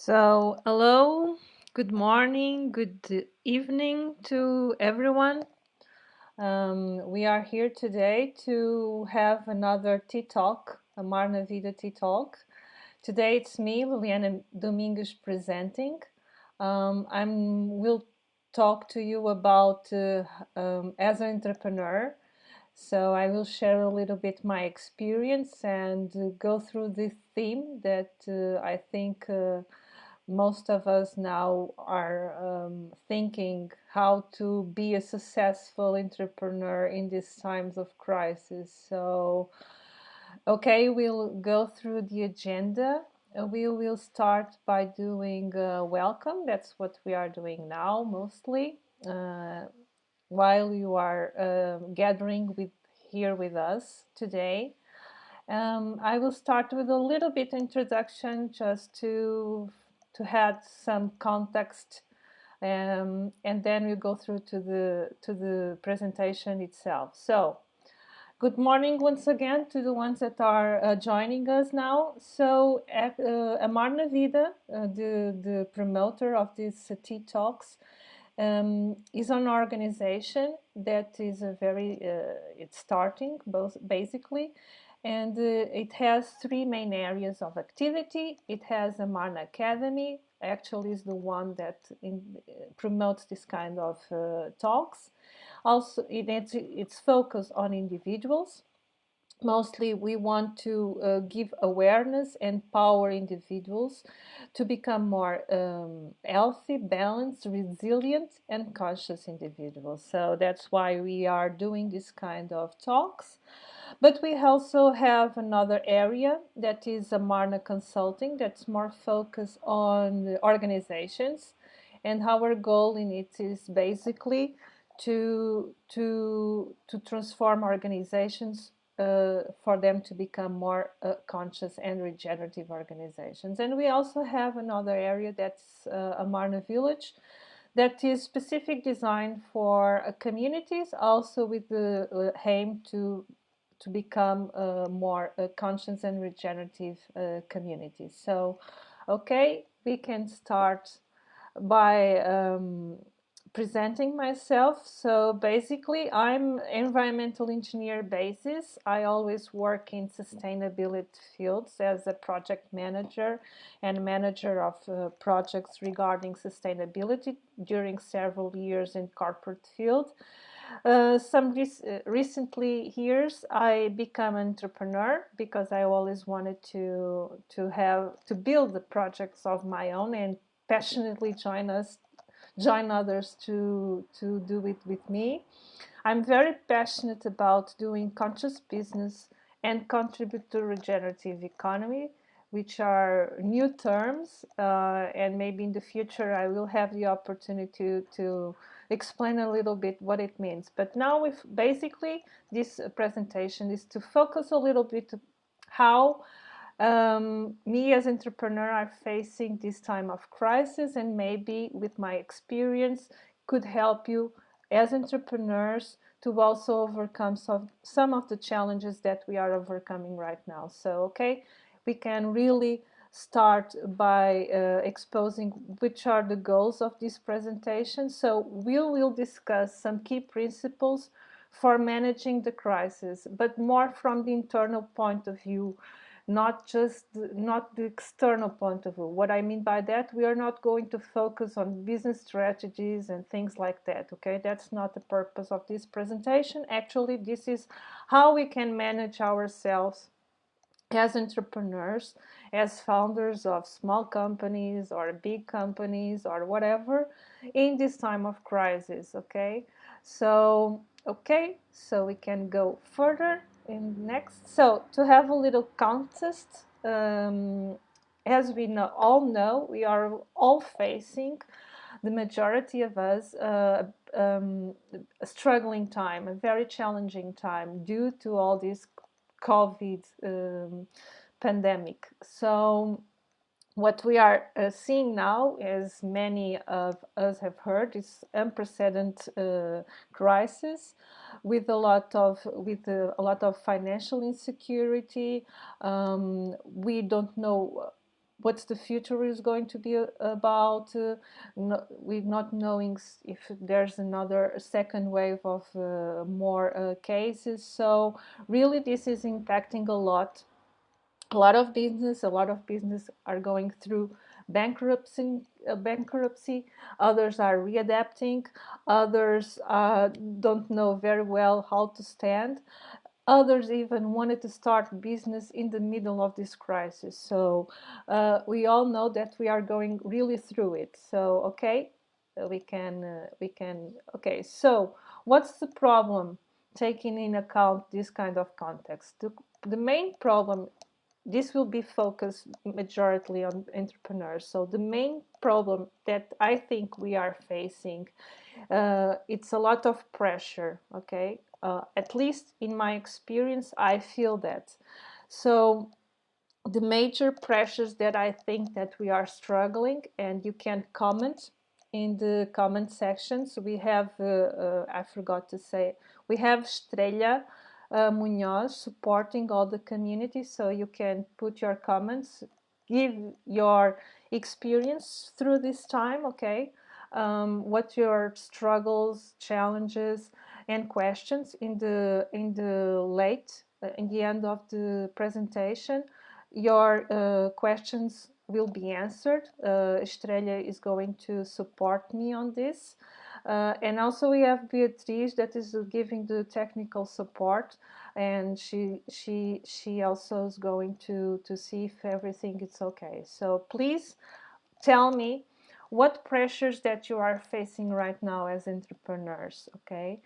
So, hello, good morning, good evening to everyone. We are here today to have another tea talk, a Marna Vida tea talk. Today it's me, Liliana Domingues, presenting. I will talk to you about as an entrepreneur. So I will share a little bit my experience and go through this theme that I think most of us now are thinking how to be a successful entrepreneur in these times of crisis. So, okay, we'll go through the agenda. We will start by doing welcome. That's what we are doing now mostly. While you are gathering with here with us today. I will start with a little bit introduction just to add some context, and then we go through to the presentation itself. So, good morning once again to the ones that are joining us now. So, Amarna Vida, the promoter of these tea talks, is an organization that is a very it's starting both basically, and it has three main areas of activity. It has a Marna Academy, actually is the one that promotes this kind of talks. Also, it's focused on individuals. Mostly we want to give awareness and empower individuals to become more healthy, balanced, resilient, and conscious individuals. So that's why we are doing this kind of talks. But we also have another area that is Amarna Consulting, that's more focused on organizations, and our goal in it is basically to transform organizations for them to become more conscious and regenerative organizations. And we also have another area that's Amarna Village, that is specific design for communities, also with the aim to become more conscious and regenerative communities. So, okay, we can start by presenting myself. So basically, I'm environmental engineer basis. I always work in sustainability fields as a project manager and manager of projects regarding sustainability during several years in corporate field. Recently years, I become an entrepreneur because I always wanted to build the projects of my own and passionately join others to do it with me. I'm very passionate about doing conscious business and contribute to regenerative economy, which are new terms, and maybe in the future I will have the opportunity to explain a little bit what it means. But now, if basically this presentation is to focus a little bit how me as entrepreneur are facing this time of crisis, and maybe with my experience could help you as entrepreneurs to also overcome some of the challenges that we are overcoming right now. So, okay, we can really start by exposing which are the goals of this presentation. So we will discuss some key principles for managing the crisis, but more from the internal point of view, not the external point of view. What I mean by that, we are not going to focus on business strategies and things like that, okay? That's not the purpose of this presentation. Actually, this is how we can manage ourselves as entrepreneurs, as founders of small companies or big companies or whatever in this time of crisis, okay? So, okay, so we can go further in next. So, to have a little context, as we all know, we are all facing, the majority of us, a struggling time, a very challenging time due to all this COVID pandemic. So what we are seeing now, as many of us have heard, is unprecedented crisis with a lot of financial insecurity. We don't know what the future is going to be about, with not knowing if there's another second wave of more cases. So really this is impacting a lot of business are going through bankruptcy. Others are readapting. Others don't know very well how to stand. Others even wanted to start business in the middle of this crisis. So we all know that we are going really through it. So okay, we can. Okay, so what's the problem? Taking in account this kind of context, the main problem, this will be focused majority on entrepreneurs. So the main problem that I think we are facing, it's a lot of pressure. Okay, at least in my experience, I feel that. So the major pressures that I think that we are struggling, and you can comment in the comment section. So we have, I forgot to say, we have Estrella Munoz supporting all the community. So you can put your comments, give your experience through this time, okay? What your struggles, challenges, and questions in the end of the presentation. Your questions will be answered. Estrella is going to support me on this. And also we have Beatriz that is giving the technical support, and she also is going to see if everything is okay. So please tell me what pressures that you are facing right now as entrepreneurs. Okay,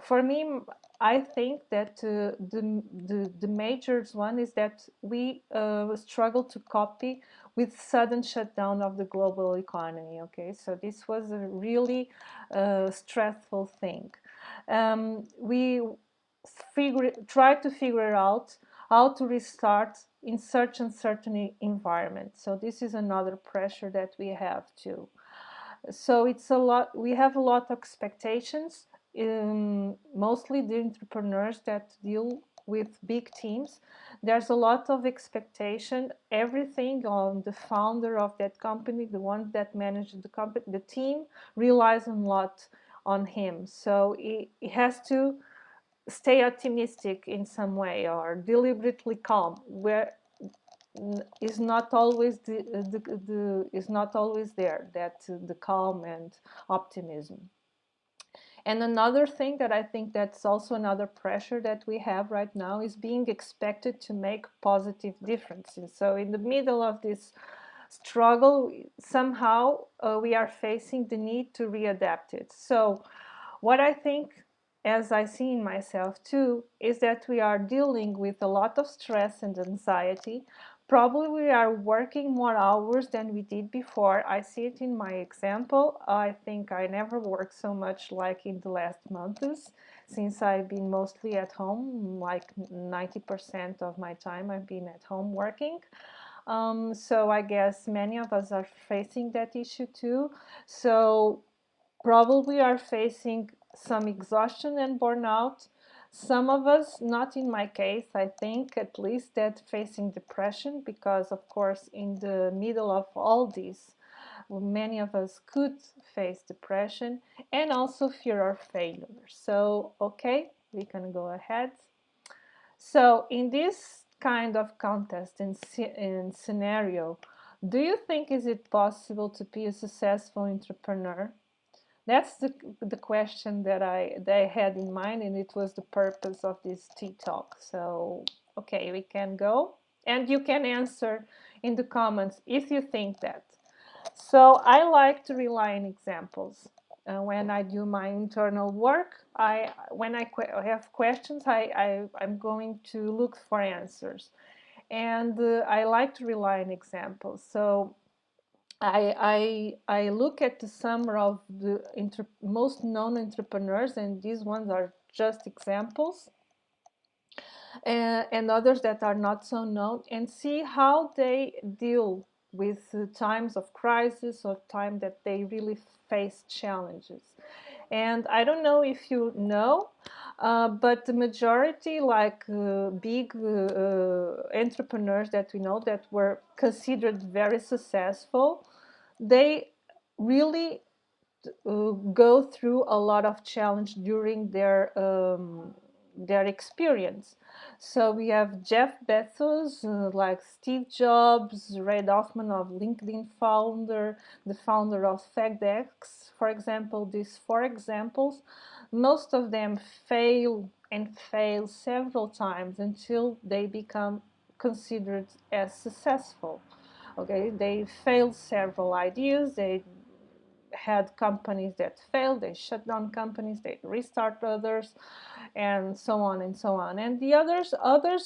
for me, I think that the major one is that we struggle to copy with sudden shutdown of the global economy. Okay, so this was a really stressful thing. We try to figure out how to restart in such uncertain environment. So this is another pressure that we have too. So it's a lot. We have a lot of expectations. Mostly the entrepreneurs that deal with big teams, there's a lot of expectation. Everything on the founder of that company, the one that manages the company, the team relies a lot on him. So he has to stay optimistic in some way or deliberately calm, where is not always is not always there, that the calm and optimism. And another thing that I think that's also another pressure that we have right now is being expected to make positive differences. So in the middle of this struggle, somehow we are facing the need to readapt it. So what I think, as I see in myself too, is that we are dealing with a lot of stress and anxiety. Probably we are working more hours than we did before. I see it in my example. I think I never worked so much like in the last months, since I've been mostly at home. Like 90% of my time I've been at home working. So I guess many of us are facing that issue too. So probably are facing some exhaustion and burnout. Some of us, not in my case, I think at least, that facing depression, because of course in the middle of all this, many of us could face depression, and also fear of failure. So okay, we can go ahead. So in this kind of context and scenario, do you think is it possible to be a successful entrepreneur? That's the question that I had in mind, and it was the purpose of this tea talk. So, okay, we can go, and you can answer in the comments if you think that. So, I like to rely on examples. When I do my internal work, when I have questions, I'm going to look for answers, and I like to rely on examples. So I look at the sum of the most known entrepreneurs, and these ones are just examples, and others that are not so known, and see how they deal with times of crisis or time that they really face challenges. And I don't know if you know, But the majority, like big entrepreneurs that we know that were considered very successful, they really go through a lot of challenge during their experience. So we have Jeff Bezos, like Steve Jobs, Ray Hoffman of LinkedIn founder, the founder of FedEx, for example. These four examples, most of them fail and fail several times until they become considered as successful. Okay, they failed several ideas, they had companies that failed, they shut down companies, they restart others, and so on and so on. And the others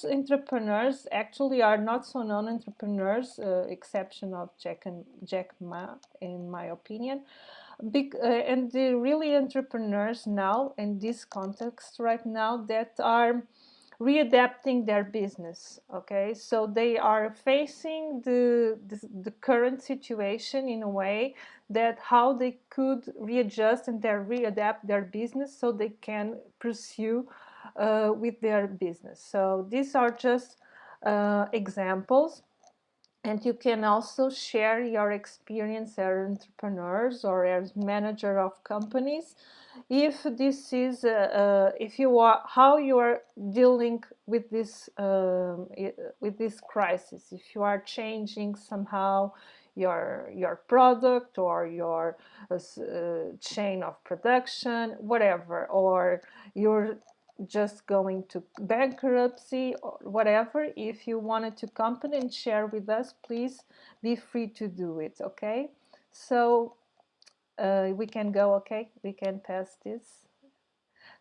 entrepreneurs actually are not so known entrepreneurs, exception of Jack Ma, in my opinion. And the really entrepreneurs now in this context right now that are readapting their business. Okay, so they are facing the current situation in a way that how they could readjust and readapt their business so they can pursue with their business. So these are just examples, and you can also share your experience as entrepreneurs or as manager of companies, if this is if you are how you are dealing with this crisis, if you are changing somehow your product or your chain of production, whatever, or you're just going to bankruptcy or whatever. If you wanted to come and share with us, please be free to do it. Okay, so we can go. Okay, we can pass this.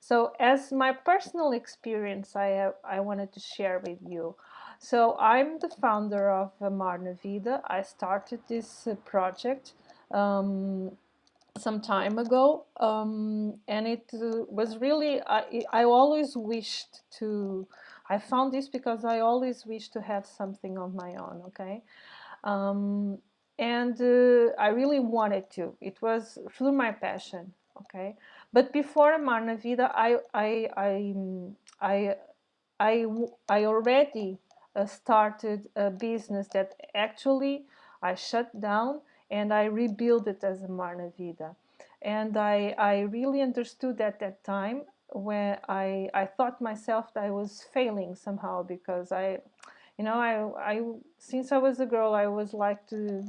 So as my personal experience, I wanted to share with you. So I'm the founder of Marna Vida. I started this project some time ago, and it was really, I always wished to, I found this because I always wished to have something of my own. Okay, um, and I really wanted to. It was through my passion. Okay, but before Marna Vida, I I, I already started a business that actually I shut down and I rebuilt it as a Marna Vida. And I really understood at that time when I thought myself that I was failing somehow because I since I was a girl, I was like to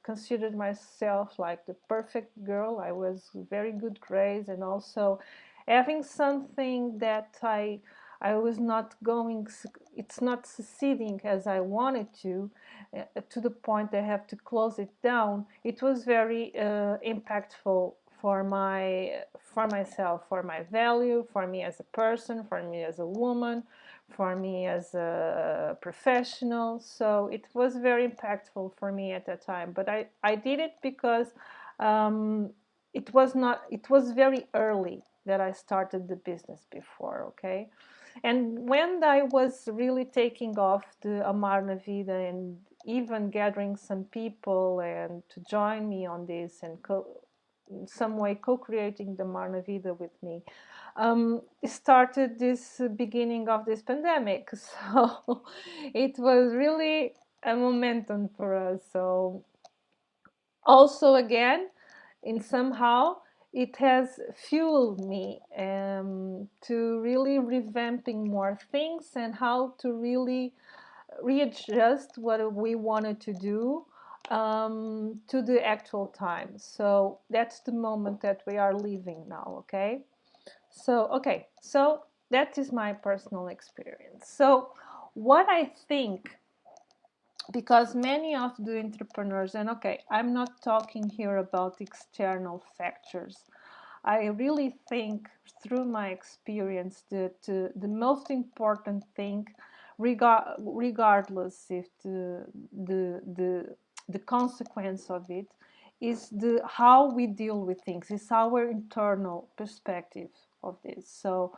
considered myself like the perfect girl. I was very good grades and also having something that I was not going, it's not succeeding as I wanted to the point I have to close it down. It was very impactful for myself, for my value, for me as a person, for me as a woman, for me as a professional. So it was very impactful for me at that time. But I did it because it was not, it was very early that I started the business before. Okay, and when I was really taking off the Amarna Vida and even gathering some people and to join me on this and in some way co-creating the Amarna Vida with me, started this beginning of this pandemic. So it was really a momentum for us. So also again, in somehow it has fueled me to really revamping more things and how to really readjust what we wanted to do to the actual time. So that's the moment that we are living now. Okay, so that is my personal experience. So what I think, because many of the entrepreneurs, and okay, I'm not talking here about external factors. I really think through my experience that the most important thing, regardless if the consequence of it, is the how we deal with things. It's our internal perspective of this. So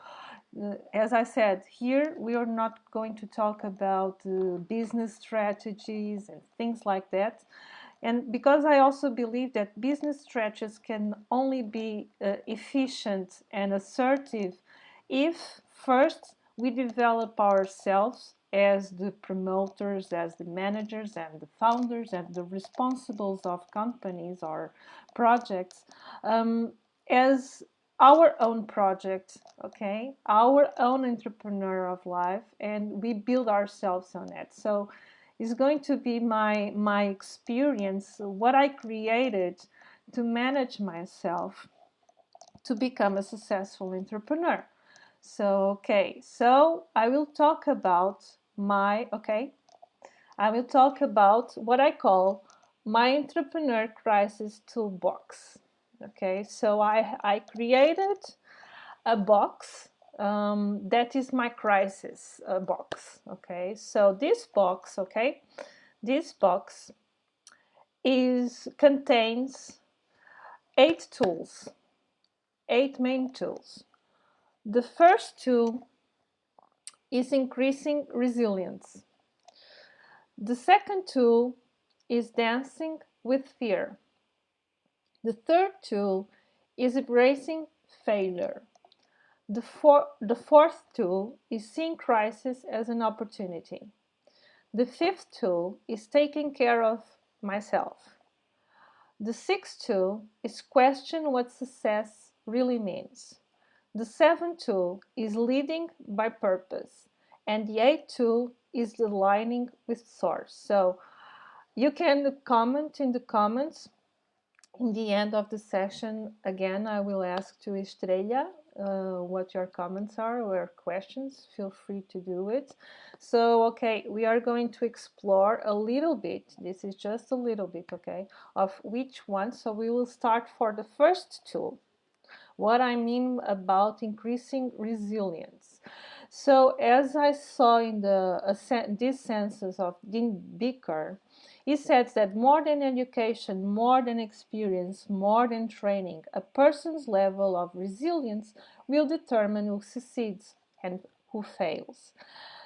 as I said, here we are not going to talk about business strategies and things like that. And because I also believe that business strategies can only be efficient and assertive if first we develop ourselves as the promoters, as the managers and the founders and the responsibles of companies or projects, as our own project, okay, our own entrepreneur of life, and we build ourselves on it. So it's going to be my experience, what I created to manage myself to become a successful entrepreneur. So, okay, so I will talk about I will talk about what I call my entrepreneur crisis toolbox. Okay, so I created a box that is my crisis box. Okay, so this box is contains 8 tools, 8 main tools. The first tool is increasing resilience. The second tool is dancing with fear. The third tool is embracing failure. The fourth tool is seeing crisis as an opportunity. The fifth tool is taking care of myself. The sixth tool is question what success really means. The seventh tool is leading by purpose. And the eighth tool is aligning with source. So you can comment in the comments. In the end of the session, again, I will ask to Estrella what your comments are or questions. Feel free to do it. So, okay, we are going to explore a little bit. This is just a little bit, okay, of which one. So we will start for the first tool. What I mean about increasing resilience. So, as I saw in this census of Dean Becker, he says that more than education, more than experience, more than training, a person's level of resilience will determine who succeeds and who fails.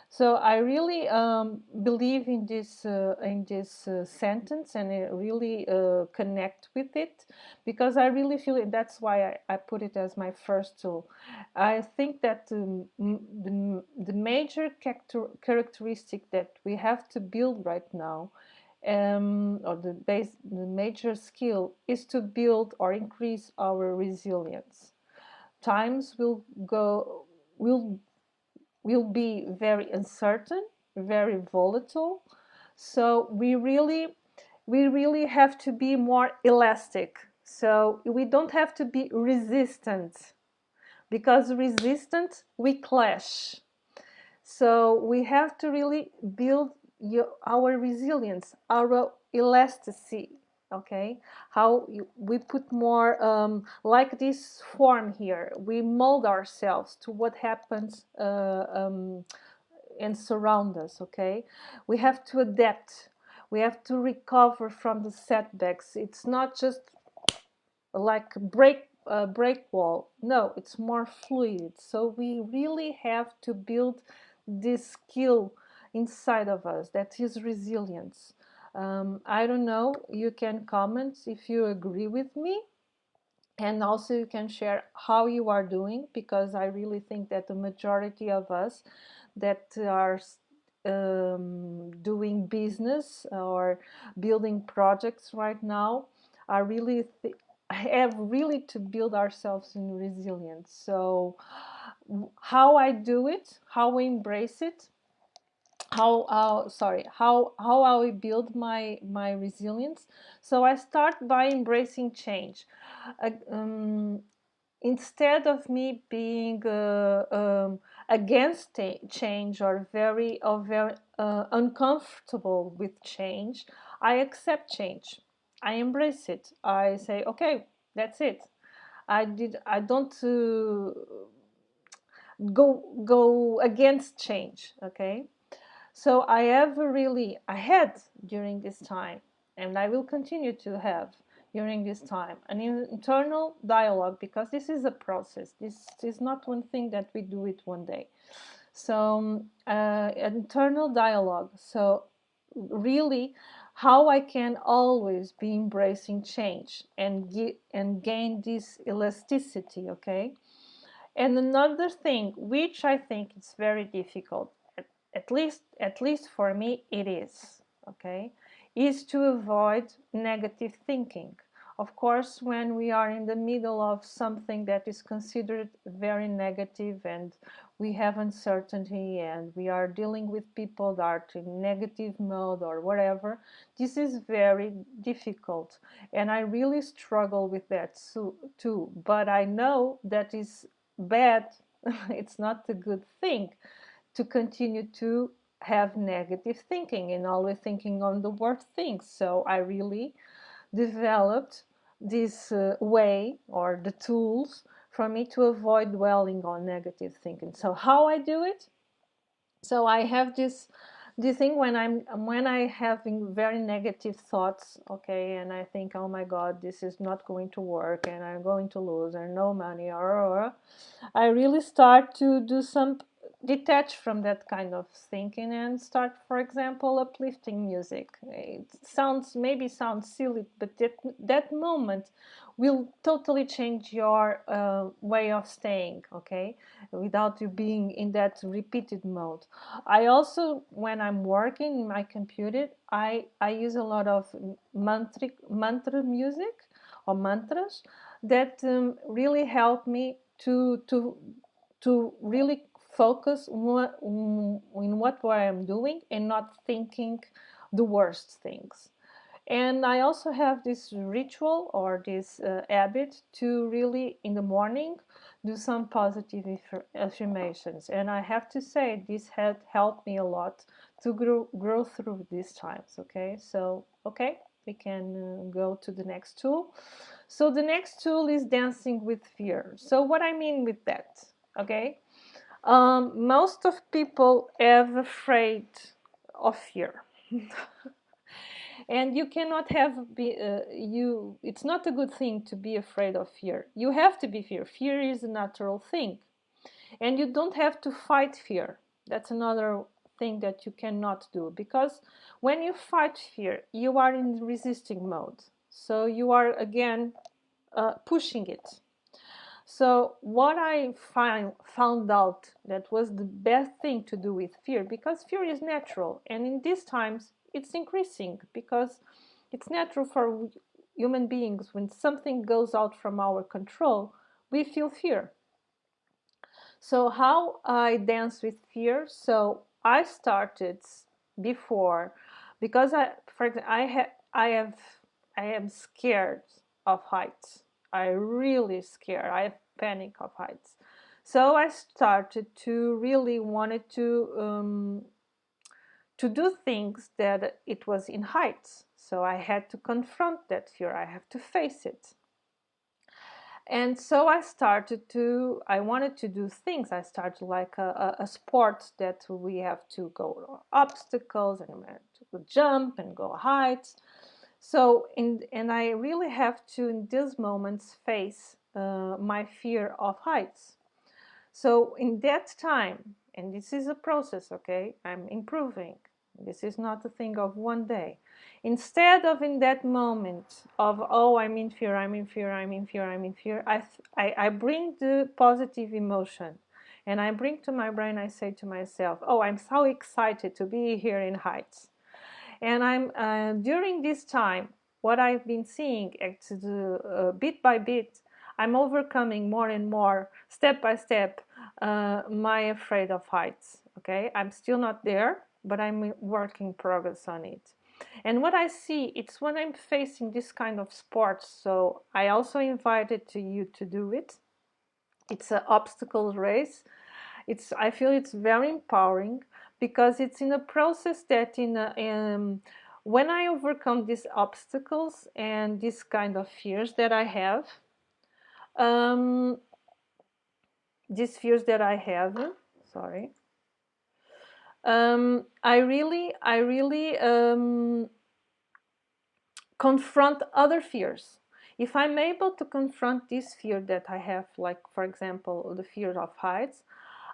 So I really believe in this sentence, and I really connect with it, because I really feel it. That's why I put it as my first tool. I think that the major characteristic that we have to build right now, or the major skill, is to build or increase our resilience. Times will be very uncertain, very volatile. So we really have to be more elastic. So we don't have to be resistant, because resistant we clash. So we have to really build our resilience, our elasticity. Okay, we put more like this form here. We mold ourselves to what happens and surround us. Okay, we have to adapt. We have to recover from the setbacks. It's not just like break wall. No, it's more fluid. So we really have to build this skill inside of us that is resilience. I don't know, you can comment if you agree with me, and also you can share how you are doing, because I really think that the majority of us that are doing business or building projects right now are really have really to build ourselves in resilience. So how I do it, how I embrace it, how I build my resilience. So I start by embracing change. Uh, Instead of me being against change, or very uncomfortable with change, I accept change. I embrace it. I say, okay, that's it. I don't go against change. Okay, so I had during this time, and I will continue to have during this time, an internal dialogue, because this is a process. This is not one thing that we do it one day. So internal dialogue. So really, how I can always be embracing change and gain this elasticity. Okay, And another thing, which I think is very difficult, at least for me it is, okay, is to avoid negative thinking. Of course, when we are in the middle of something that is considered very negative, and we have uncertainty, and we are dealing with people that are in negative mode or whatever, this is very difficult, and I really struggle with that too. But I know that is bad. It's not a good thing to continue to have negative thinking and always thinking on the worst things. So I really developed this way, or the tools, for me to avoid dwelling on negative thinking. So how I do it? So I have this thing when I having very negative thoughts, okay, and I think, oh my God, this is not going to work, and I'm going to lose, and no money, or I really start to do some detach from that kind of thinking and start, for example, uplifting music. It sounds silly, but that moment will totally change your way of staying, okay, without you being in that repeated mode. I also, when I'm working in my computer, I use a lot of mantra music, or mantras, that really help me to really focus in what I am doing and not thinking the worst things. And I also have this ritual, or this habit, to really in the morning do some positive affirmations. And I have to say, this had helped me a lot to grow through these times. Okay, so okay, we can go to the next tool. So the next tool is dancing with fear. So what I mean with that, okay, most of people have afraid of fear. And you cannot it's not a good thing to be afraid of fear. You have to be fear is a natural thing, and you don't have to fight fear. That's another thing that you cannot do, because when you fight fear, you are in resisting mode, so you are again pushing it. So what I found out that was the best thing to do with fear, because fear is natural, and in these times it's increasing, because it's natural for human beings. When something goes out from our control, we feel fear. So how I dance with fear? So I started before, because for example, I am scared of heights. I really scared. I have panic of heights. So I started to really wanted to do things that it was in heights. So I had to confront that fear. I have to face it. And so I wanted to do things. I started like a sport that we have to go obstacles, and to jump and go heights. So, and I really have to, in these moments, face my fear of heights. So in that time, and this is a process, okay, I'm improving. This is not a thing of one day. Instead of in that moment of, oh, I'm in fear, I'm in fear, I'm in fear, I'm in fear, I bring the positive emotion. And I bring to my brain, I say to myself, oh, I'm so excited to be here in heights. And during this time, what I've been seeing, bit by bit, I'm overcoming more and more, step by step, my afraid of heights. Okay, I'm still not there, but I'm working progress on it. And what I see, it's when I'm facing this kind of sports. So I also invited to you to do it. It's an obstacle race. I feel it's very empowering, because it's in a process that when I overcome these obstacles and these kind of fears that I have, um, these fears that I have, sorry, I really confront other fears. If I'm able to confront this fear that I have, like for example, the fear of heights,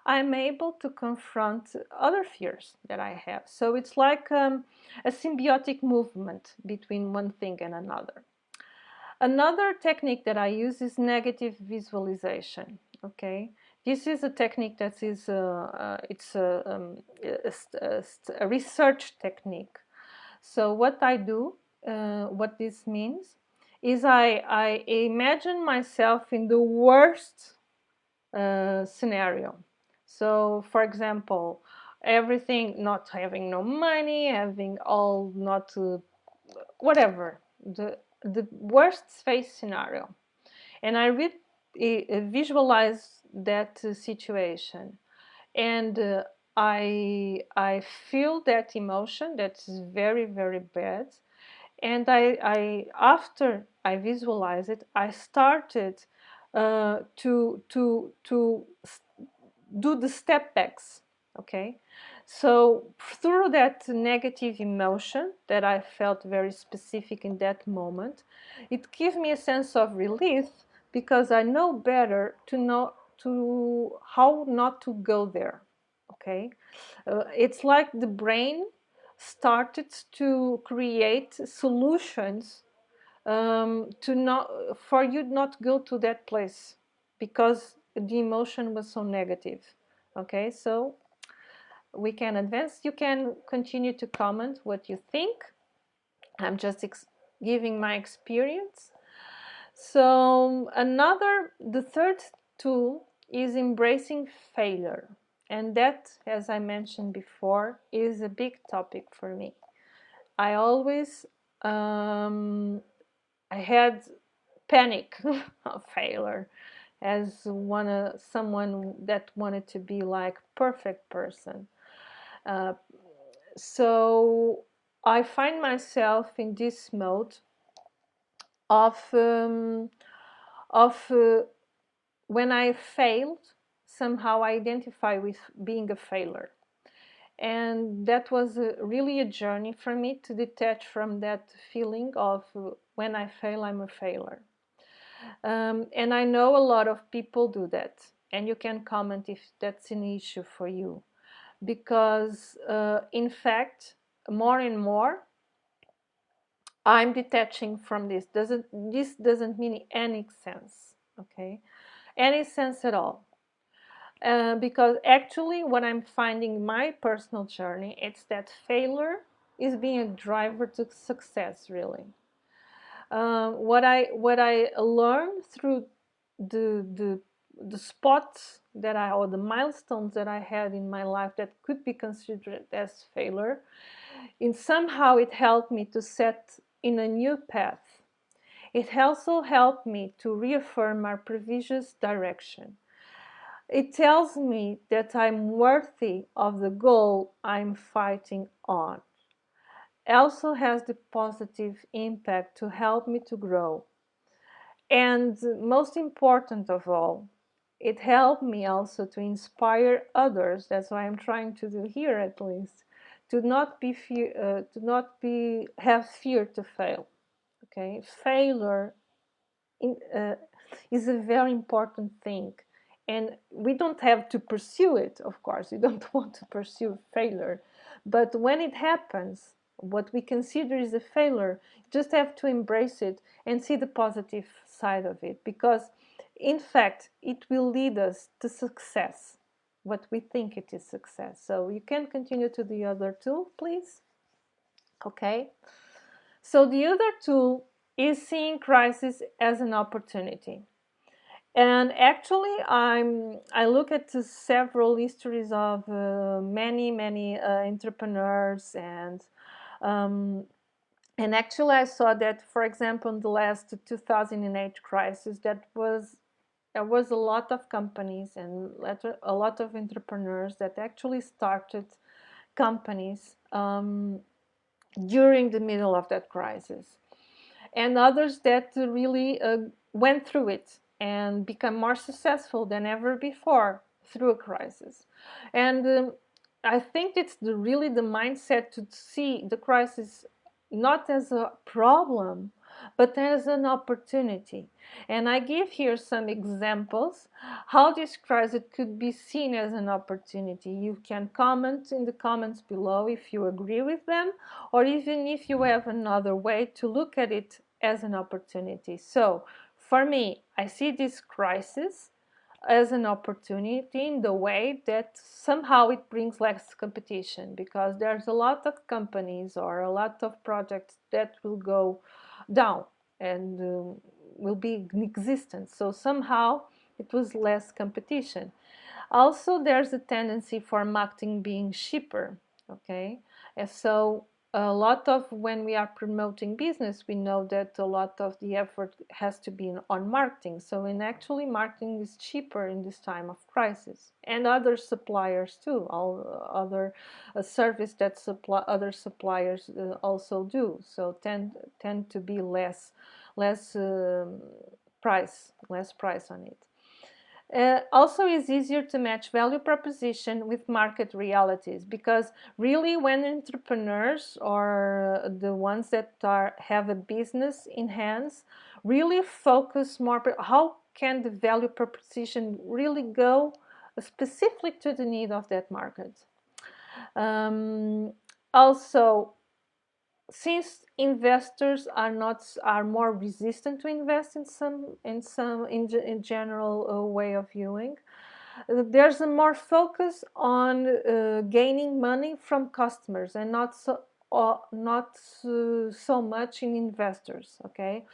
I'm able to confront other fears that I have. So it's like a symbiotic movement between one thing and another. Another technique that I use is negative visualization. Okay, This is a technique that is it's a research technique. So what I do, what this means, is I imagine myself in the worst scenario. So, for example, everything, not having no money, having all not whatever, the worst case scenario, and I visualize that situation, and I feel that emotion that is very, very bad, and I after I visualize it, I started to do the step backs. Okay, so through that negative emotion that I felt very specific in that moment, it gives me a sense of relief because I know better to know to how not to go there. Okay, it's like the brain started to create solutions to not for you not go to that place because the emotion was so negative. Okay, so we can advance. You can continue to comment what you think. I'm just giving my experience. So the third tool is embracing failure, and that, as I mentioned before, is a big topic for me. I always I had panic of failure as someone that wanted to be like perfect person. Uh, so I find myself in this mode of when I failed, somehow I identify with being a failure. And that was really a journey for me to detach from that feeling of when I fail, I'm a failure. And I know a lot of people do that. And you can comment if that's an issue for you. Because, in fact, more and more, I'm detaching from this. This doesn't mean any sense, okay? Any sense at all. Because actually what I'm finding in my personal journey, it's that failure is being a driver to success, really. What I learned through the spots that or the milestones that I had in my life that could be considered as failure, in somehow it helped me to set in a new path. It also helped me to reaffirm my previous direction. It tells me that I'm worthy of the goal I'm fighting on. It also has the positive impact to help me to grow. And most important of all, it helped me also to inspire others. That's what I'm trying to do here, at least, to not be have fear to fail. Okay, failure in, is a very important thing, and we don't have to pursue it. Of course, we don't want to pursue failure, but when it happens, what we consider is a failure, just have to embrace it and see the positive side of it, because in fact it will lead us to success, what we think it is success. So you can continue to the other tool, please. Okay, so the other tool is seeing crisis as an opportunity. And actually, I look at several histories of many entrepreneurs, um, and actually I saw that, for example, in the last 2008 crisis, there was a lot of companies and a lot of entrepreneurs that actually started companies during the middle of that crisis, and others that really went through it and become more successful than ever before through a crisis. And I think it's really the mindset to see the crisis not as a problem, but as an opportunity. And I give here some examples how this crisis could be seen as an opportunity. You can comment in the comments below if you agree with them, or even if you have another way to look at it as an opportunity. So for me, I see this crisis as an opportunity in the way that somehow it brings less competition, because there's a lot of companies or a lot of projects that will go down and will be in existence. So somehow it was less competition. Also, there's a tendency for marketing being cheaper, okay? And so a lot of, when we are promoting business, we know that a lot of the effort has to be on marketing. So in actually, marketing is cheaper in this time of crisis, and other suppliers too, all other service that other suppliers also do. So tend to be less less price on it. Also, it's easier to match value proposition with market realities, because really, when entrepreneurs or the ones that have a business in hands really focus more how can the value proposition really go specifically to the need of that market. Um, Also, since investors are more resistant to invest in general way of viewing, there's a more focus on gaining money from customers, and not so much in investors. Okay,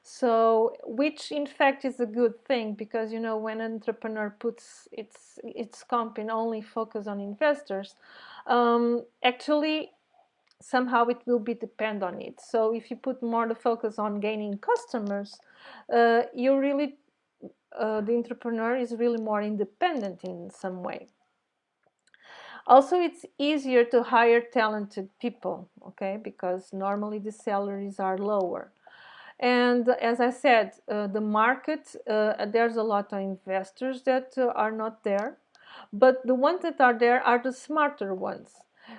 so which in fact is a good thing, because when an entrepreneur puts its company only focus on investors, actually somehow it will be depend on it. So if you put more the focus on gaining customers, you really the entrepreneur is really more independent in some way. Also, it's easier to hire talented people, okay, because normally the salaries are lower. And as I said, the market, there's a lot of investors that are not there, but the ones that are there are the smarter ones,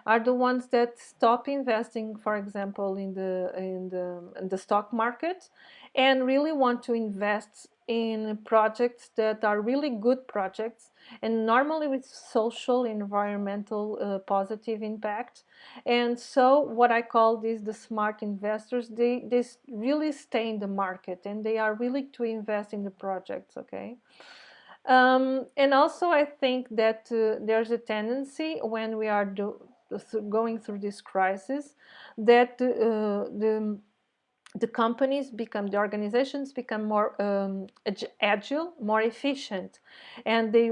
are the ones that stop investing, for example, in the stock market, and really want to invest in projects that are really good projects, and normally with social, environmental, positive impact. And so what I call this the smart investors, they really stay in the market, and they are willing to invest in the projects. Okay. And also, I think that there's a tendency when we are going through this crisis, that the companies become, the organizations become more agile, more efficient, and they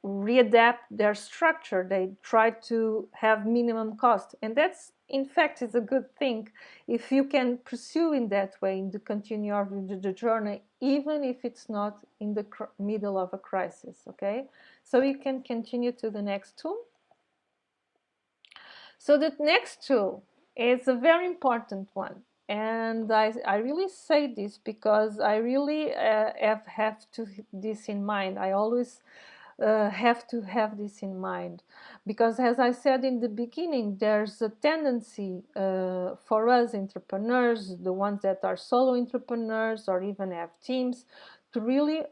readapt their structure. They try to have minimum cost, and that's in fact is a good thing if you can pursue in that way in the continue of the journey, even if it's not in the middle of a crisis. Okay, so you can continue to the next tool. So the next tool is a very important one. And I really say this because I really have to this in mind. I always have to have this in mind, because as I said in the beginning, there's a tendency for us entrepreneurs, the ones that are solo entrepreneurs or even have teams, to really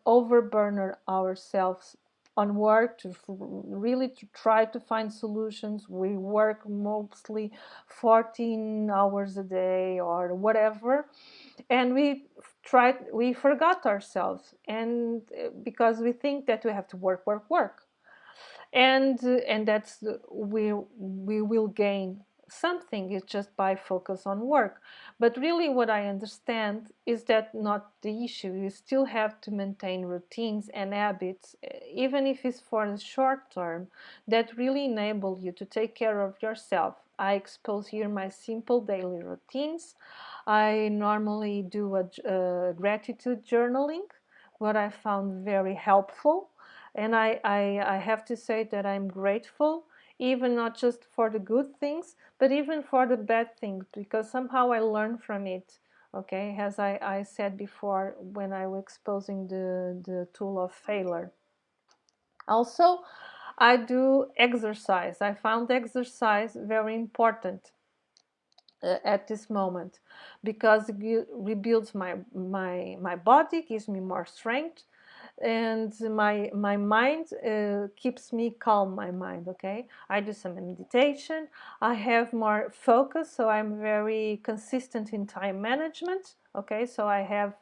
overburden ourselves on work, to really to try to find solutions. We work mostly 14 hours a day or whatever, and we forgot ourselves, and because we think that we have to work, and that's we will gain something is just by focus on work. But really what I understand is that not the issue. You still have to maintain routines and habits, even if it's for the short term, that really enable you to take care of yourself. I expose here my simple daily routines. I normally do a gratitude journaling, what I found very helpful. And I have to say that I'm grateful, even not just for the good things, but even for the bad things, because somehow I learn from it. Okay, as I said before when I was exposing the tool of failure. Also, I do exercise. I found exercise very important at this moment, because it rebuilds my body, gives me more strength, and my mind keeps me calm, my mind. Okay, I do some meditation, I have more focus, so I'm very consistent in time management. Okay, so I have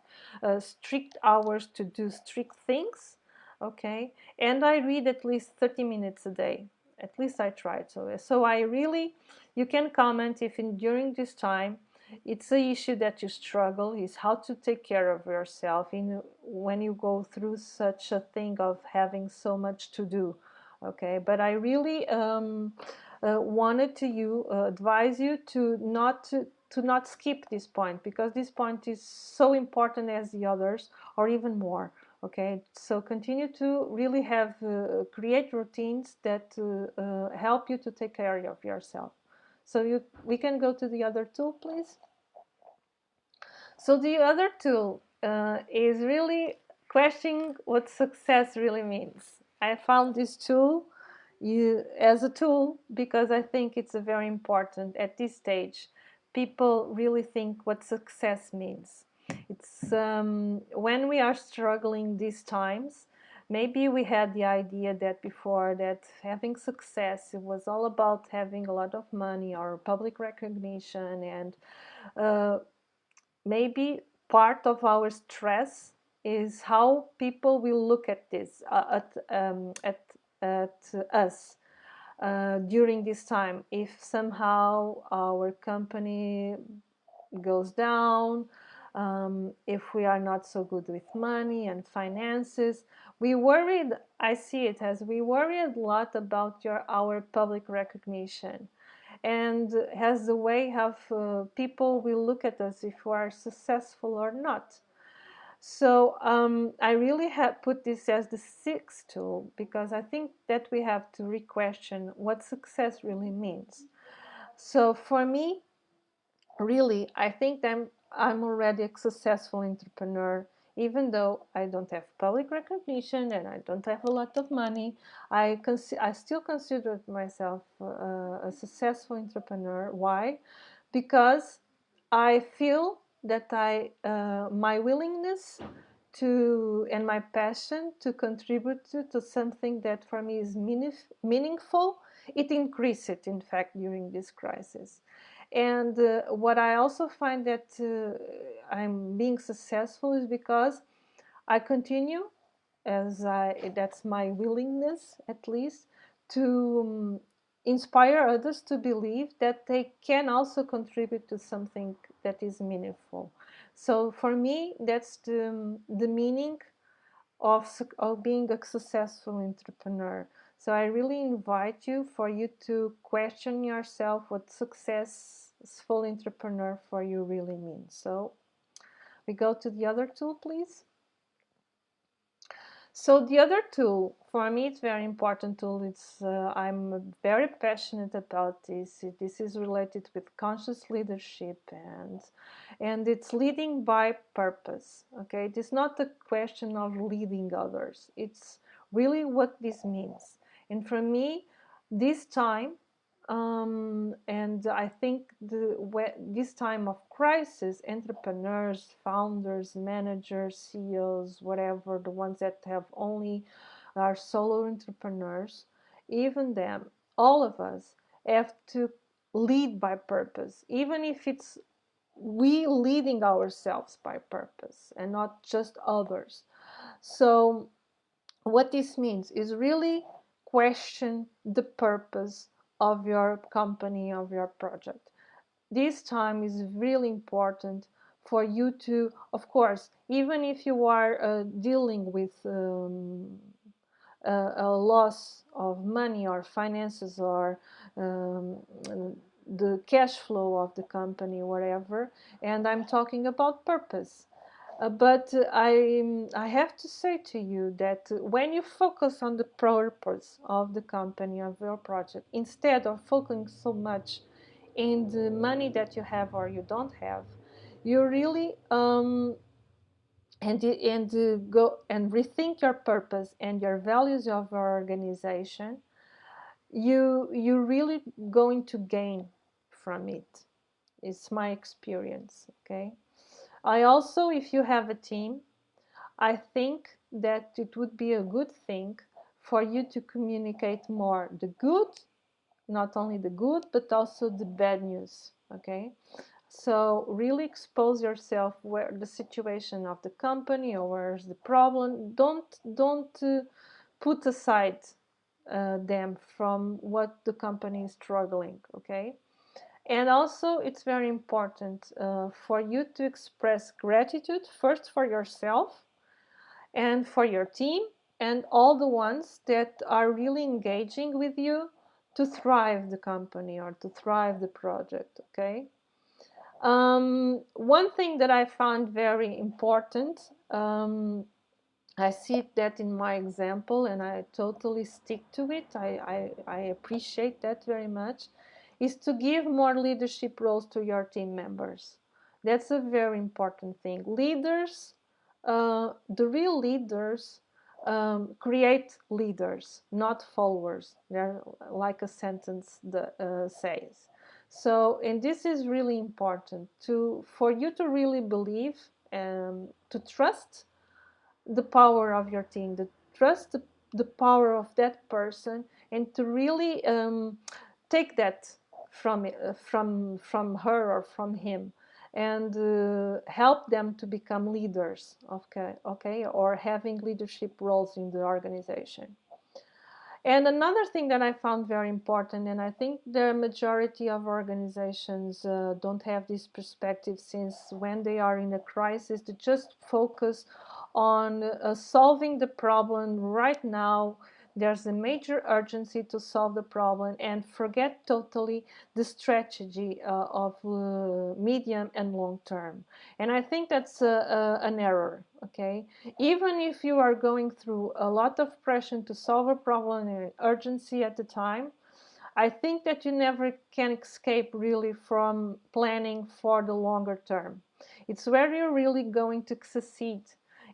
strict hours to do strict things. okay, and I read at least 30 minutes a day. At least I try to. So I really, you can comment if during this time it's an issue that you struggle, is how to take care of yourself in when you go through such a thing of having so much to do. Okay, but I really wanted to advise you to not skip this point, because this point is so important as the others, or even more. Okay, so continue to really have create routines that help you to take care of yourself. So we can go to the other tool, please. So the other tool is really questioning what success really means. I found this tool as a tool because I think it's a very important at this stage. People really think what success means. It's when we are struggling these times. Maybe we had the idea that before that having success, it was all about having a lot of money or public recognition, and uh, maybe part of our stress is how people will look at this at us during this time. If somehow our company goes down, if we are not so good with money and finances, we worried. I see it as we worry a lot about our public recognition, and has the way of people will look at us if we are successful or not. So I really have put this as the sixth tool because I think that we have to re-question what success really means. So for me, really, I think I'm already a successful entrepreneur, even though I don't have public recognition and I don't have a lot of money. I still consider myself a successful entrepreneur. Why? Because I feel that my willingness to and my passion to contribute to something that for me is meaningful, it increased, in fact, during this crisis. And what I also find that I'm being successful is because I continue, that's my willingness at least, to inspire others to believe that they can also contribute to something that is meaningful. So for me, that's the meaning of being a successful entrepreneur. So I really invite you for you to question yourself what successful entrepreneur for you really means. So we go to the other tool, please. So the other tool, for me, it's very important tool. I'm very passionate about this. This is related with conscious leadership, and it's leading by purpose. Okay, it is not a question of leading others. It's really what this means. And for me, this time, and I think this time of crisis, entrepreneurs, founders, managers, CEOs, whatever, the ones that have only are solo entrepreneurs, even them, all of us have to lead by purpose, even if it's we leading ourselves by purpose and not just others. So what this means is really question the purpose of your company, of your project. This time is really important for you to, of course, even if you are dealing with a loss of money or finances, or um, the cash flow of the company, whatever, and I'm talking about purpose. But I have to say to you that when you focus on the purpose of the company, of your project, instead of focusing so much in the money that you have or you don't have, you really go and rethink your purpose and your values of your organization. You're really going to gain from it. It's my experience. Okay. I also, if you have a team, I think that it would be a good thing for you to communicate more the good, not only the good, but also the bad news. Okay. So really expose yourself where the situation of the company or where's the problem. Don't put aside them from what the company is struggling. Okay. And also, it's very important for you to express gratitude first for yourself and for your team and all the ones that are really engaging with you to thrive the company or to thrive the project. Okay. One thing that I found very important, I see that in my example and I totally stick to it. I appreciate that very much, is to give more leadership roles to your team members. That's a very important thing. Leaders, the real leaders, create leaders, not followers. They're like a sentence that says. So, and this is really important for you to really believe and to trust the power of your team, to trust the power of that person, and to really take that from her or from him, and help them to become leaders. Okay, or having leadership roles in the organization. And another thing that I found very important, and I think the majority of organizations don't have this perspective, since when they are in a crisis, they just focus on solving the problem right now. There's a major urgency to solve the problem and forget totally the strategy of medium and long term. And I think that's an error. Okay, even if you are going through a lot of pressure to solve a problem and urgency at the time, I think that you never can escape really from planning for the longer term. It's where you're really going to succeed.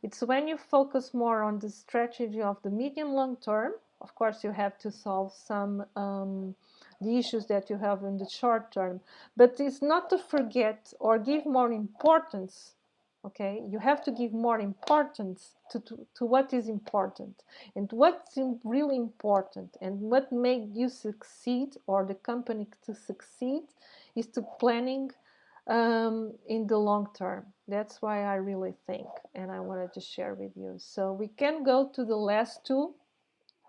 It's when you focus more on the strategy of the medium long term. Of course, you have to solve some the issues that you have in the short term, but it's not to forget or give more importance. Okay, you have to give more importance to what is important, and what's really important and what makes you succeed or the company to succeed is to planning in the long term. That's why I really think, and I wanted to share with you. So we can go to the last two,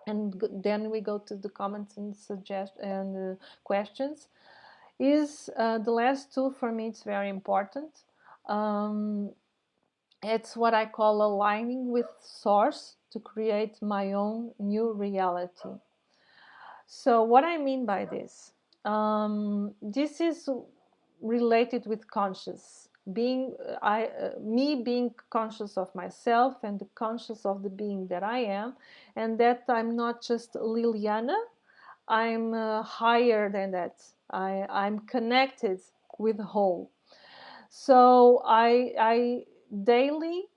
and then we go to the comments and suggest and questions. Is the last tool for me? It's very important. Um, it's what I call aligning with source to create my own new reality. So what I mean by this, this is related with conscious being. Me being conscious of myself and conscious of the being that I am, and that I'm not just Liliana. I'm higher than that. I'm connected with the whole. So I daily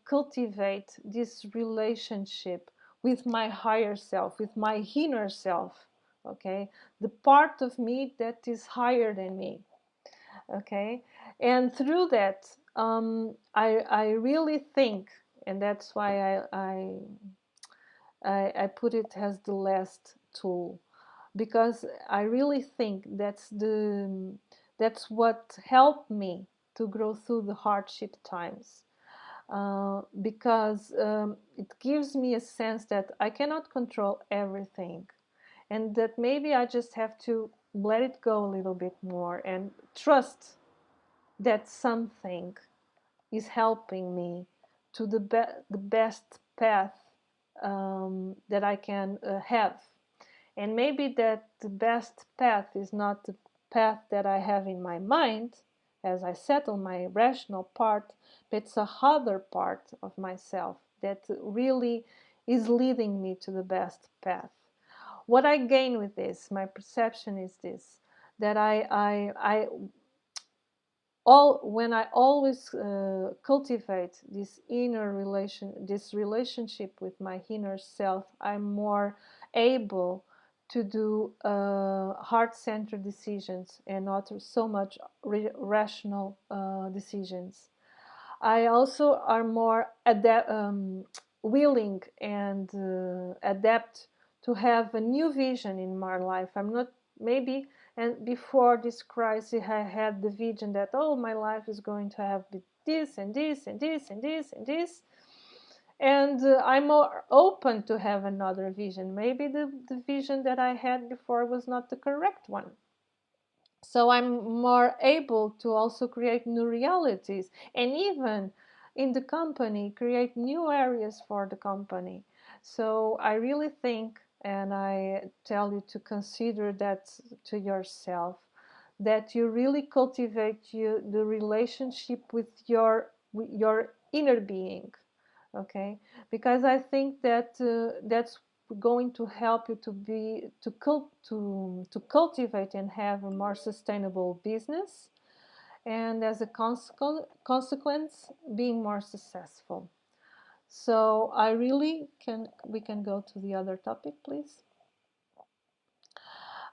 cultivate this relationship with my higher self, with my inner self. Okay, the part of me that is higher than me. Okay, and through that, I really think, and that's why I put it as the last tool, because I really think that's what helped me to grow through the hardship times. Because it gives me a sense that I cannot control everything, and that maybe I just have to let it go a little bit more and trust that something is helping me to the best path that I can have. And maybe that the best path is not the path that I have in my mind as I settle my rational part, but it's a other part of myself that really is leading me to the best path. What I gain with this, my perception is this, that I all when I always cultivate this this relationship with my inner self, I'm more able to do heart-centered decisions and not so much rational decisions. I also are more willing and adapt to have a new vision in my life. I'm not maybe And before this crisis, I had the vision that, oh, my life is going to have this and this and this and this and this. And I'm more open to have another vision. Maybe the vision that I had before was not the correct one. So I'm more able to also create new realities, and even in the company create new areas for the company. So I really think, and I tell you to consider that to yourself, that you really cultivate the relationship with your inner being. Okay, because I think that that's going to help you to cultivate and have a more sustainable business, and as a consequence being more successful. So I really can we can go to the other topic, please.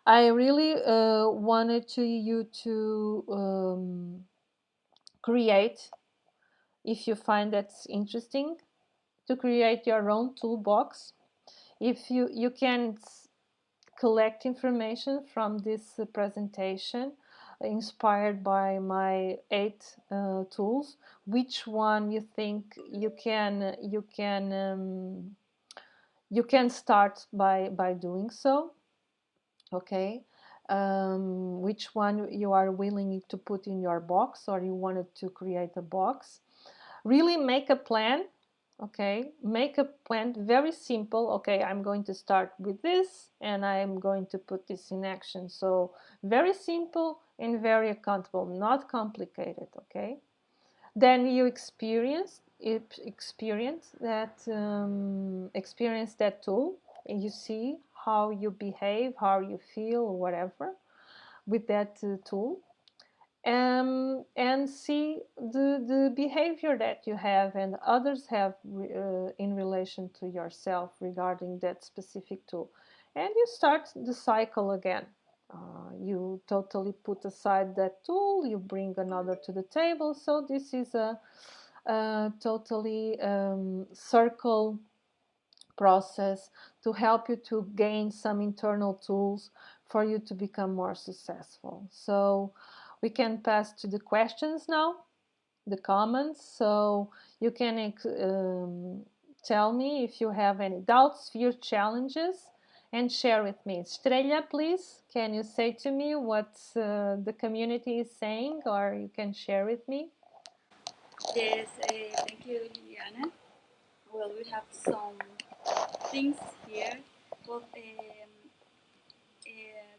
I really wanted you to create, if you find that's interesting, to create your own toolbox. If you can collect information from this presentation inspired by my 8 tools, which one you think you can start by doing so. Okay, which one you are willing to put in your box, or you wanted to create a box. Really make a plan. Okay, make a plan, very simple. Okay, I'm going to start with this and I'm going to put this in action. So very simple and very accountable, not complicated. Okay, then you experience that tool, and you see how you behave, how you feel, or whatever with that tool, and see the behavior that you have and others have in relation to yourself regarding that specific tool. And you start the cycle again. You totally put aside that tool, you bring another to the table. So this is a totally circle process to help you to gain some internal tools for you to become more successful. So we can pass to the questions now, the comments. So you can tell me if you have any doubts, fears, challenges, and share with me. Estrella, please, can you say to me what the community is saying, or you can share with me? Yes, thank you, Liliana. Well, we have some things here. Well,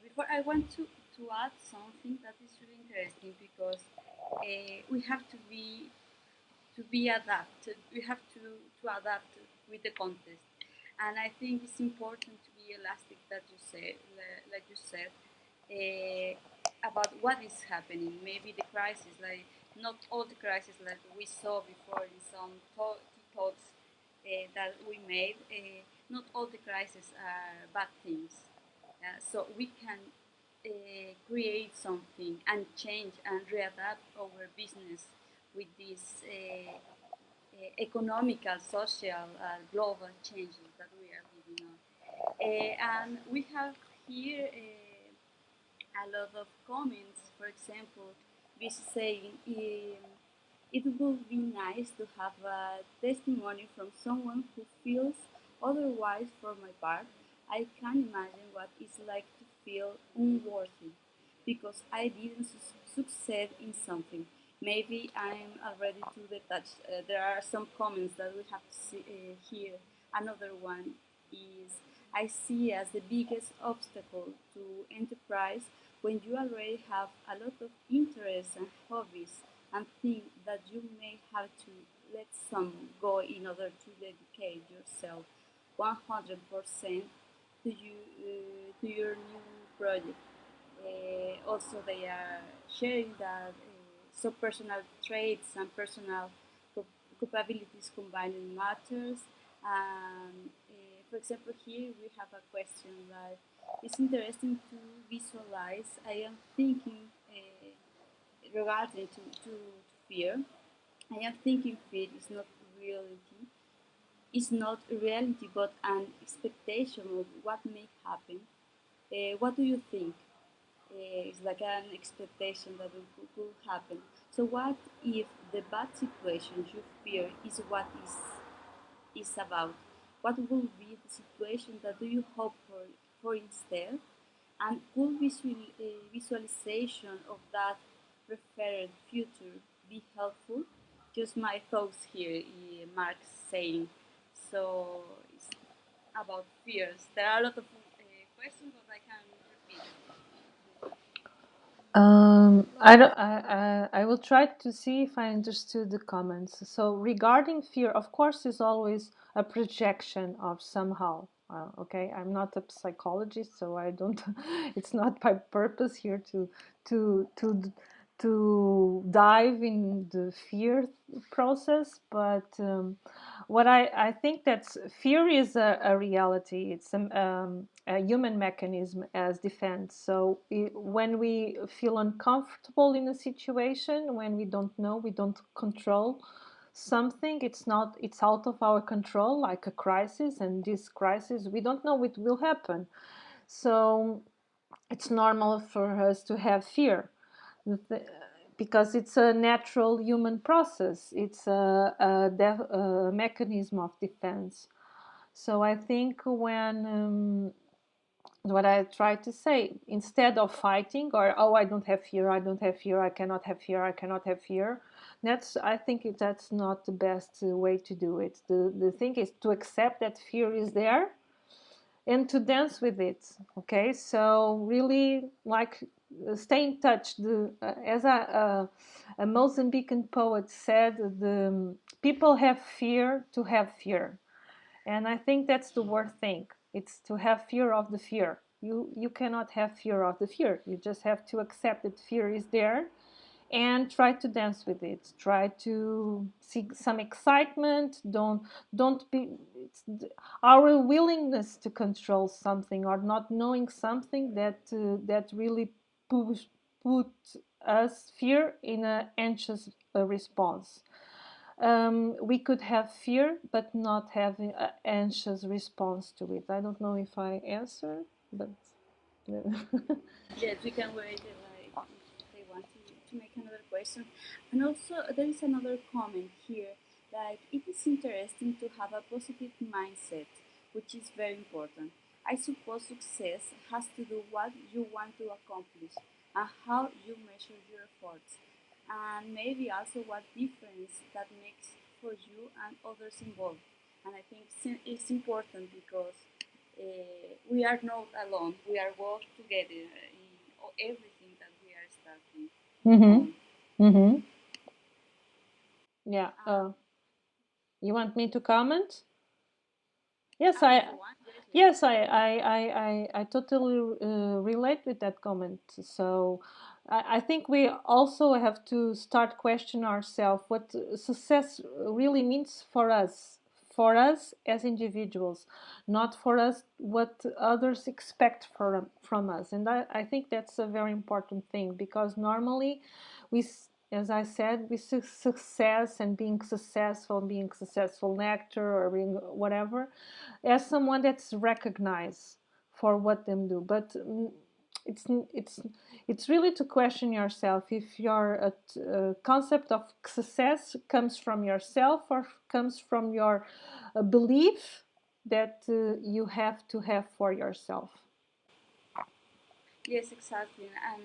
before I want to add something that is really interesting because we have to be adapted. We have to adapt with the context, and I think it's important to be elastic. That you said, like you said, about what is happening. Maybe the crisis, like not all the crises that we saw before in some thoughts that we made. Not all the crises are bad things. So we can create something and change and readapt our business with these economical, social, global changes that we are living on. And we have here a lot of comments. For example, this saying, it would be nice to have a testimony from someone who feels otherwise. For my part, I can imagine what it's like to feel unworthy because I didn't succeed in something. Maybe I'm already too detached. There are some comments that we have to see, here. Another one is I see as the biggest obstacle to enterprise when you already have a lot of interests and hobbies and think that you may have to let some go in order to dedicate yourself 100% to your new project. Also, they are sharing that some personal traits and personal capabilities combining matters. And for example, here we have a question like, it's interesting to visualize. I am thinking regarding to fear. I am thinking fear is not reality. It's not reality, but an expectation of what may happen. What do you think? It's like an expectation that it could happen. So what if the bad situation you fear is what is about? What will be the situation that do you hope for instead? And could visualization of that preferred future be helpful? Just my thoughts here, Mark saying. So it's about fears. There are a lot of questions, but I can repeat. I, don't, I will try to see if I understood the comments. So regarding fear, of course, is always a projection of somehow. Okay, I'm not a psychologist, so I don't. It's not my purpose here to to to dive in the fear process. But what I think that's fear is a reality. It's a human mechanism as defense. So when we feel uncomfortable in a situation, when we don't know, we don't control something, it's out of our control, like a crisis, and this crisis we don't know what will happen. So it's normal for us to have fear because it's a natural human process. It's a mechanism of defense. So I think when what I try to say, instead of fighting or oh, I don't have fear, I don't have fear, I cannot have fear, I cannot have fear, that's I think that's not the best way to do it. The thing is to accept that fear is there and to dance with it. Okay, so really like stay in touch. As a Mozambican poet said, the people have fear to have fear, and I think that's the word thing. It's to have fear of the fear. You cannot have fear of the fear. You just have to accept that fear is there and try to dance with it. Try to see some excitement. Don't be it's our willingness to control something or not knowing something that really push, put us fear in an anxious response. We could have fear but not have an anxious response to it. I don't know if I answered, but Yes, we can wait if they want to make another question. And also, there is another comment here that it is interesting to have a positive mindset, which is very important. I suppose success has to do what you want to accomplish and how you measure your efforts, and maybe also what difference that makes for you and others involved. And I think it's important because we are not alone. We are work together in everything that we are starting mm-hmm. on. Mm-hmm. Yeah. Um, You want me to comment? Yes, if you want, yes, yes. I totally relate with that comment. So I think we also have to start question ourselves what success really means for us as individuals, not for us what others expect from us. And I think that's a very important thing because normally as I said, we see success and being successful actor or being whatever, as someone that's recognized for what they do. But it's it's it's really to question yourself if your concept of success comes from yourself or comes from your belief that you have to have for yourself. Yes, exactly. And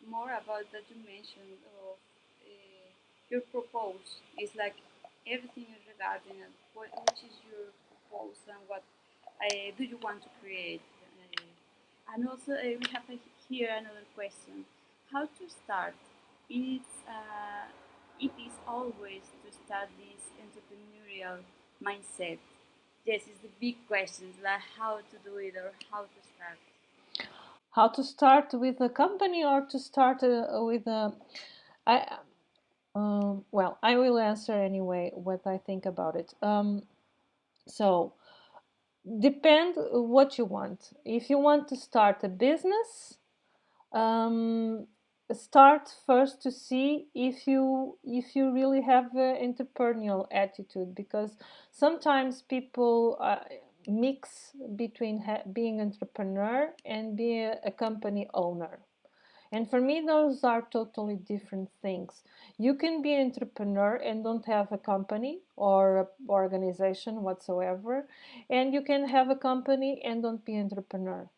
more about that you mentioned of your propose is like everything is regarding it. Which is your propose and what do you want to create? And also, we have here another question: how to start? It is always to start this entrepreneurial mindset. Yes, it's the big questions like how to do it or how to start. How to start with a company or to start with a I well, I will answer anyway what I think about it. So depend what you want. If you want to start a business, um, start first to see if you really have an entrepreneurial attitude, because sometimes people mix between being entrepreneur and being a company owner. And for me, those are totally different things. You can be an entrepreneur and don't have a company or a organization whatsoever, and you can have a company and don't be an entrepreneur.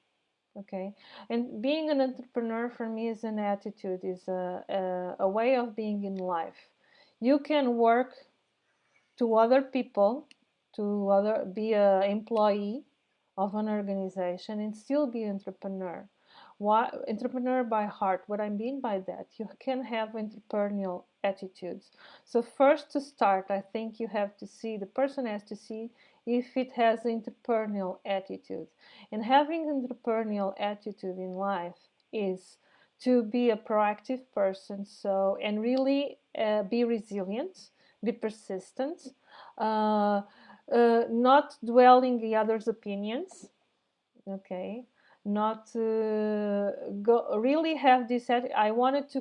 Okay, and being an entrepreneur for me is an attitude, is a way of being in life. You can work to other people, to other be an employee of an organization and still be entrepreneur. Why entrepreneur by heart? What I mean by that, you can have entrepreneurial attitudes. So first to start, I think you have to see, the person has to see if it has entrepreneurial attitude. And having entrepreneurial attitude in life is to be a proactive person, so and really be resilient, be persistent, uh, not dwelling in others' opinions. Okay, not go really have this. I want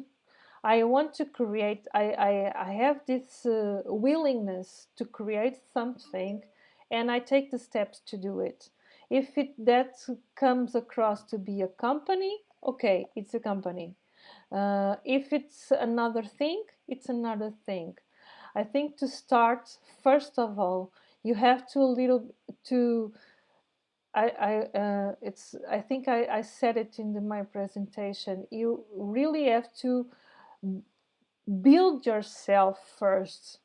to create. I have this willingness to create something, and I take the steps to do it. If it that comes across to be a company, okay, it's a company. If it's another thing, it's another thing. I think to start, first of all, you have to a little to I think I said it in my presentation. You really have to build yourself first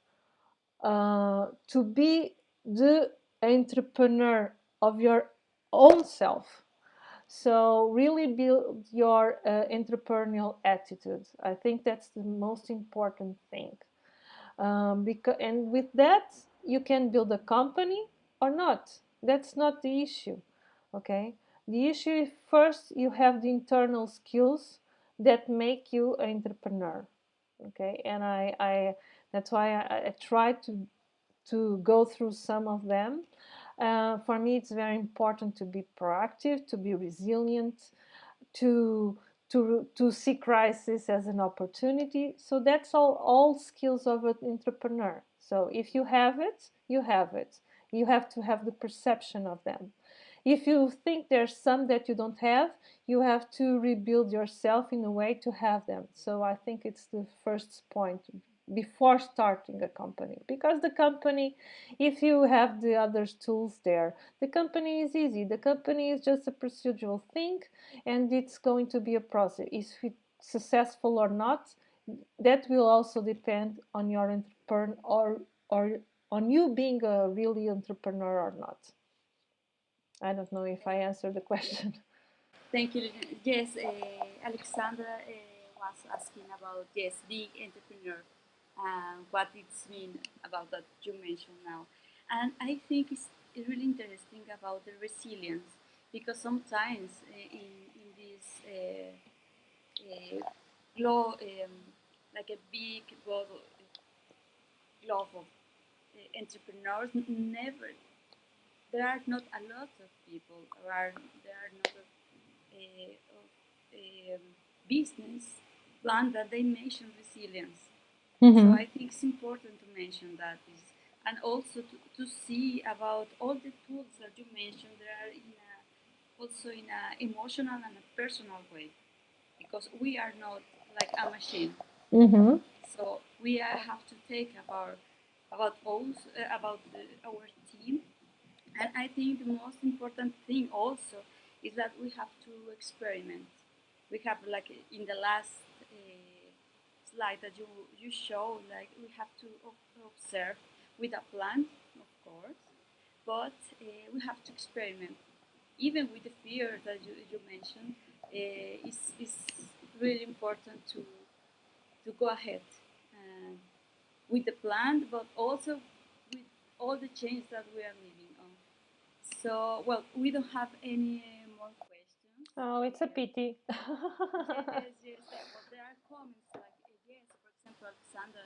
to be the entrepreneur of your own self. So really build your entrepreneurial attitude. I think that's the most important thing. And with that, you can build a company or not. That's not the issue. Okay. The issue is first you have the internal skills that make you an entrepreneur. Okay. And I that's why I try to go through some of them. For me, it's very important to be proactive, to be resilient, to to see crisis as an opportunity. So that's all skills of an entrepreneur. So if you have it, you have it. You have to have the perception of them. If you think there's some that you don't have, you have to rebuild yourself in a way to have them. So I think it's the first point before starting a company, because the company, if you have the other tools there, the company is easy. The company is just a procedural thing, and it's going to be a process. If it's successful or not, that will also depend on your entrepreneur, or on you being a really entrepreneur or not. I don't know if I answered the question. Thank you. Yes, Alexandra was asking about, yes, being entrepreneur and what it's mean about that you mentioned now. And I think it's really interesting about the resilience, because sometimes in this like a big globe of entrepreneurs, never there are not a lot of people, there are not of business plan that they mention resilience. So I think it's important to mention that is, and also to see about all the tools that you mentioned. They are also in a emotional and a personal way, because we are not like a machine. Mm-hmm. So we have to take about us, about our team. And I think the most important thing also is that we have to experiment. We have, like in the last slide that you show, like we have to observe with a plan, of course, but we have to experiment. Even with the fear that you mentioned, it's really important to go ahead with the plan, but also with all the change that we are living on. So, well, we don't have any more questions. Oh, it's a pity. Yes, but there are comments like, yes, for example, Alexandra,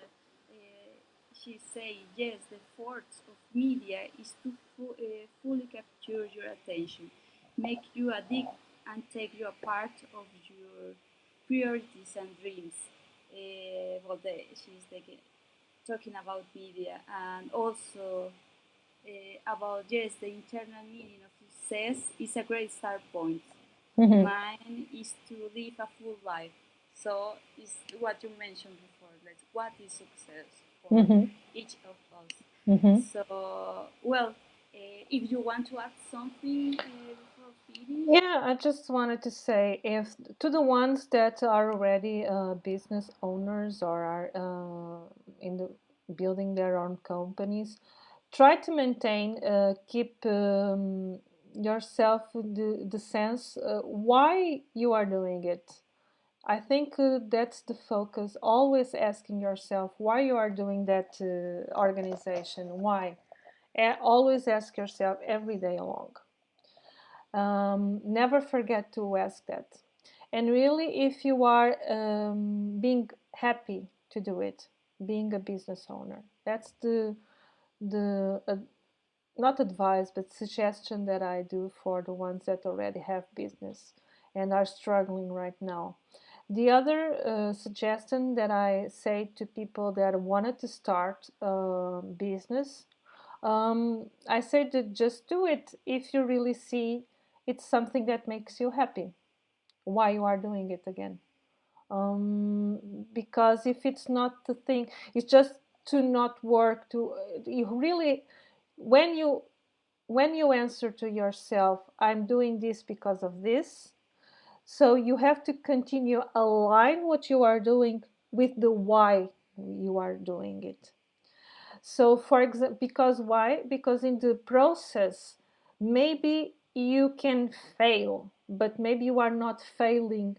she say, yes, the force of media is to fully capture your attention, make you addict, and take you a part of your priorities and dreams. She's talking about media, and also about, yes, the internal meaning of success is a great start point. Mm-hmm. Mine is to live a full life. So it's what you mentioned before, like what is success for Mm-hmm. each of us. Mm-hmm. So, well, if you want to add something before finish. Yeah, I just wanted to say, if to the ones that are already business owners or are in the building their own companies, try to maintain, keep yourself with the sense why you are doing it. I think that's the focus. Always asking yourself why you are doing that organization. Why? Always ask yourself every day along. Never forget to ask that. And really, if you are being happy to do it, being a business owner, that's the not advice but suggestion that I do for the ones that already have business and are struggling right now. The other suggestion that I say to people that wanted to start business, I say to just do it if you really see it's something that makes you happy. Why you are doing it again? Because if it's not the thing, it's just to not work. To you really, when you when you answer to yourself, I'm doing this because of this. So you have to continue align what you are doing with the why you are doing it. So, for example, because why? Because in the process, maybe you can fail, but maybe you are not failing,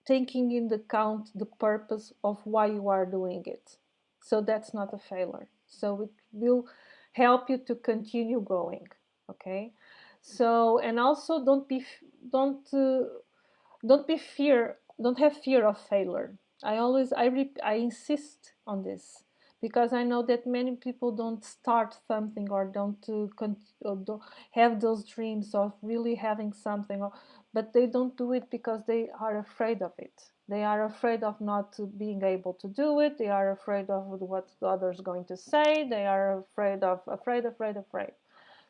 taking into account the purpose of why you are doing it. So that's not a failure. So it will help you to continue going. Okay. So and also don't don't be fear don't have fear of failure. I insist on this because I know that many people don't start something or don't have those dreams of really having something, but they don't do it because they are afraid of it. They are afraid of not being able to do it. They are afraid of what the others going to say. They are afraid.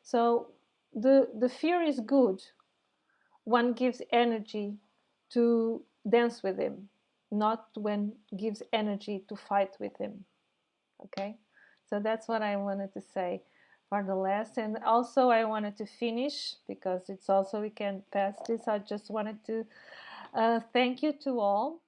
So the fear is good. One gives energy to dance with him, not when gives energy to fight with him. Okay, so that's what I wanted to say for the last. And also I wanted to finish because it's also we can pass this. I just wanted to thank you to all